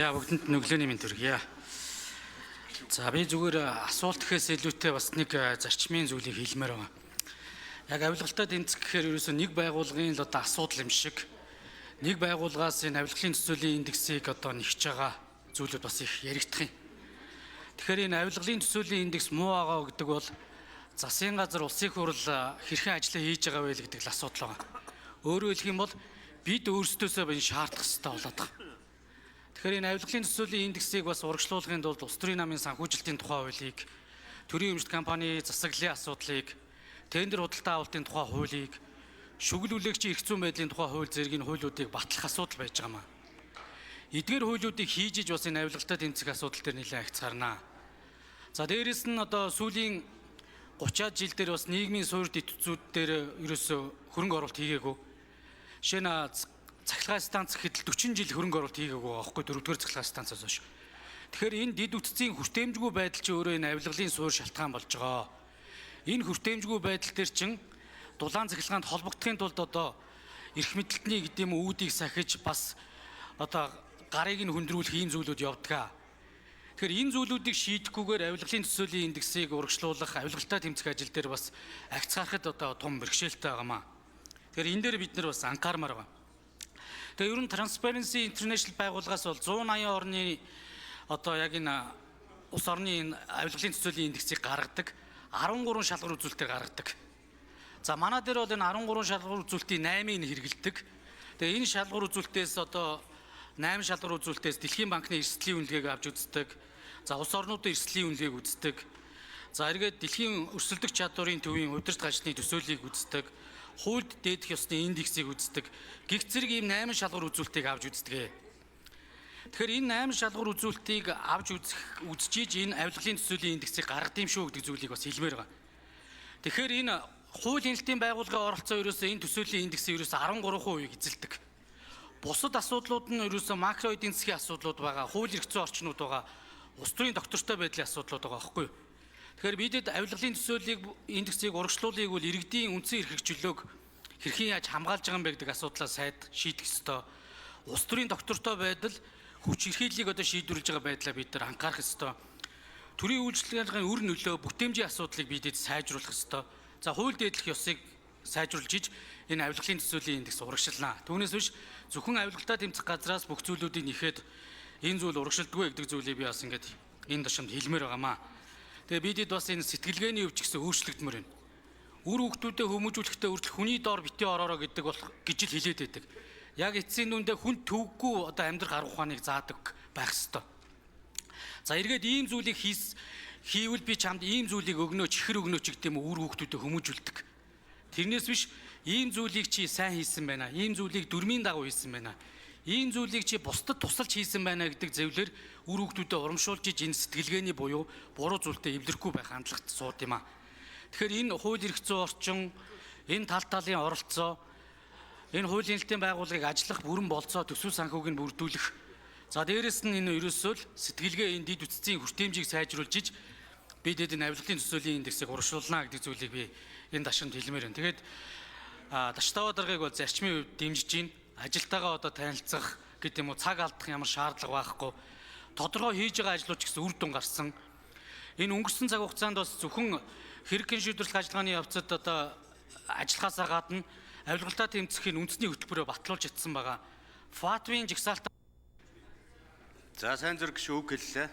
Яа бүгдэнд нүглөөний мэнд хүргье. За би зүгээр асуулт гэхээс илүүтэй бас нэг зарчмын зүйлийг хэлмээр байна. Яг авилгалтай тэмцэх гэхээр ерөөсөө нэг байгууллагын л одоо асуудал юм шиг нэг байгууллагаас энэ авилгалын төсөөлийн индексийг одоо нэгж байгаа зүйлүүд бас их яригдах юм. Тэгэхээр энэ авилгалын төсөөлийн индекс муу байгаа гэдэг бол засгийн газар улсын хурал хэрхэн ажиллаа хийж байгаа вэ гэдэг л асуудал байна. Өөрөөр хэлэх юм бол бид өөрсдөөсөө энэ шаардах хэрэгтэй болоод байгаа. Тэгэхээр энэ авилгалын төсөөлийн индексийг бас урагшлуулахын тулд улс төрийн намын санхүүжилтийн тухай хуулийг, төрийн өмчт компани засаглалын асуудлыг, тендер худалдаа авалтын тухай хуулийг, шүгэл үлээгчийн эрх зүйн байдлын тухай хууль зэргийн хуулиудыг батлах асуудал байж байгаа маа. Эдгээр хуулиудыг хийж бас энэ авилгалтай тэмцэх асуудал дээр нэлээд агцгаарнаа. За дээрэс нь одоо сүүлийн 30-аад жил дээр бас нийгмийн суурь дэвтцүүд дээр ерөөсөө хөрөнгө оруулалт хийгээгүй. Жишээ нь цахилгаан станц гэхэд 40 жил хөрөнгө оруулалт хийгээгүй байгаа байхгүй 4-р цахилгаан станцаас хойш. Тэгэхээр энэ дид үтцийн хүртээмжгүй байдал чинь өөрөө энэ авилгалын суурь шалтгаан болж байгаа. Энэ хүртээмжгүй байдал дээр чинь дулаан цахилгаанд холбогдохын тулд одоо эрх мэдэлтний гэдэг юм үүдийг сахиж бас одоо гарыг нь хөндрүүлэх ийм зүйлүүд явдаг. Тэгэхээр энэ зүйлүүдийг шийдэхгүйгээр авилгалын төсөөлийн индексийг урагшлуулах, авилгалтай тэмцэх ажил дээр бас агц харахад одоо том бэрхшээлтэй байгаамаа. Тэгэхээр энэ дээр бид нар бас анхаармаар байна. Тэгээ ер нь Transparency International байгууллагаас бол 180 орны одоо яг энэ улс орны энэ авилгалын төсөөлийн индексийг гаргадаг 13 шалгуур үзүүлэлтээр гаргадаг. За манай дээр бол энэ 13 шалгуур үзүүлэлтийн 8-ыг хэрэгэлдэг. Тэгээ энэ шалгуур үзүүлэлтээс одоо 8 шалгуур үзүүлэлтээс Дэлхийн банкны эрсдлийн үнэлгээг авч үздэг. За улс орнуудын эрсдлийн үнэлгээг үздэг. За эргээд Дэлхийн өрсөлдөх чадварын төвийн удирдах ажлын төсөөллийг үздэг. Хуульд дээдэх ёсны индексийг үздэг. Гих зэрэг ийм 8 шалгуур үзүүлэлтийг авч үздэг. Тэгэхээр энэ 8 шалгуур үзүүлэлтийг авч үзчихийж энэ авилгалын төсөөлийн индексийг гаргад юм шүү гэдэг зүйлийг бас хэлмээр байна. Тэгэхээр энэ хууль хяналтын байгууллагын оролцоо ерөөсөө энэ төсөөлийн индексийг ерөөсөө 13% эзэлдэг. Бусад асуудлууд нь ерөөсөө макро эдийн засгийн асуудлууд байгаа, хууль эрх зүйн орчнууд байгаа, улс төрийн доктортой байдлын асуудлууд байгаа байхгүй юу? Тэгэхээр бидэд авилгалын төсөөлийн индексийг урагшлуулыг бол иргэдийн үндсэн эрх чөлөөг хэрхэн яаж хамгаалж байгаа юм бэ гэдэг асуудлаа сайд шийдэх ёстой. Улс төрийн доктортой байдал хүч эрхийллийг одоо шийдвэрлэж байгаа байдлаа бид нар анхаарах ёстой. Төрийн үйлчлэгийн үр нөлөө бүтээмжийн асуудлыг бидэд сайжруулах ёстой. За хууль дээдлэх ёсыг сайжруулж иж энэ авилгалын төсөөлийн индекс урагшилнаа. Түүнээс биш зөвхөн авилгалтай тэмцэх газраас бүх зүйлүүдийг нэхэд энэ зүйл урагшилдгүй гэдэг зүйлийг би бас ингээд энэ тушаамд хэлмээр байгаамаа. Тэгээ бидэд бас энэ сэтгэлгээний өвч гэсэн өөрчлөгдмөр байна. Үр хүүхдүүдэд хүмүүжүүлэхдээ үржил хүний доор битээ ороороо гэдэг бол гэж л хэлээд байдаг. Яг эцсийн нүндээ хүн төвгүй одоо амьдрах арга ухааныг заадаг байх ёстой. За эргээд ийм зүйлийг хийвэл би чамд ийм зүйлийг өгнө, чихэр өгнө ч гэдэг юм үр хүүхдүүдэд хүмүүжүүлдэг. Тэрнээс биш ийм зүйлийг чи сайн хийсэн байна. Ийм зүйлийг дүрмийн дагуу хийсэн байна. Ийм зүйлийг чи бусдад тусалж хийсэн байна гэдэг зөвлөр үр хүүхдүүдэд урамшуулж иж энэ сэтгэлгээний буюу буруу зүйлтэй эвлэрэхгүй байх хандлагат сууд юм а. Тэгэхээр энэ хууль эрх зүйн орчин, энэ талын оролцоо, энэ хуулийн хэлтийн байгууллагыг ажиллах бүрэн болцоо төсөв санхүүг нь бүрдүүлэх. За дээрэс нь энэ ерөөсөө л сэтгэлгээ энэ дид үтцийн хүртээмжийг сайжруулж иж бид энэ авилгалын төсөөлийн индексийг урагшуулна гэдэг зүйлийг би энэ ташаанд хэлмээр байна. Тэгээд Дашдава даргаыг бол зарчмын хувьд дэмжиж байна. Ажилтайгаа одоо танилцах гэдэг юм уу цаг алдах ямар шаардлага байхгүй. Тодорхой хийж байгаа ажлууд ч гэсэн үр дүн гарсан. Энэ өнгөрсөн цаг хугацаанд бас зөвхөн хэрэгэн шийдвэрлэх ажиллагааны явцад одоо ажиллахаасаа гадна авилгалтай тэмцэхийн үндэсний хөтөлбөрөөр батлуулж чадсан байгаа. ФАТВ-ийн жагсаалтаа За сайн зэрэг шүү үг хэллээ.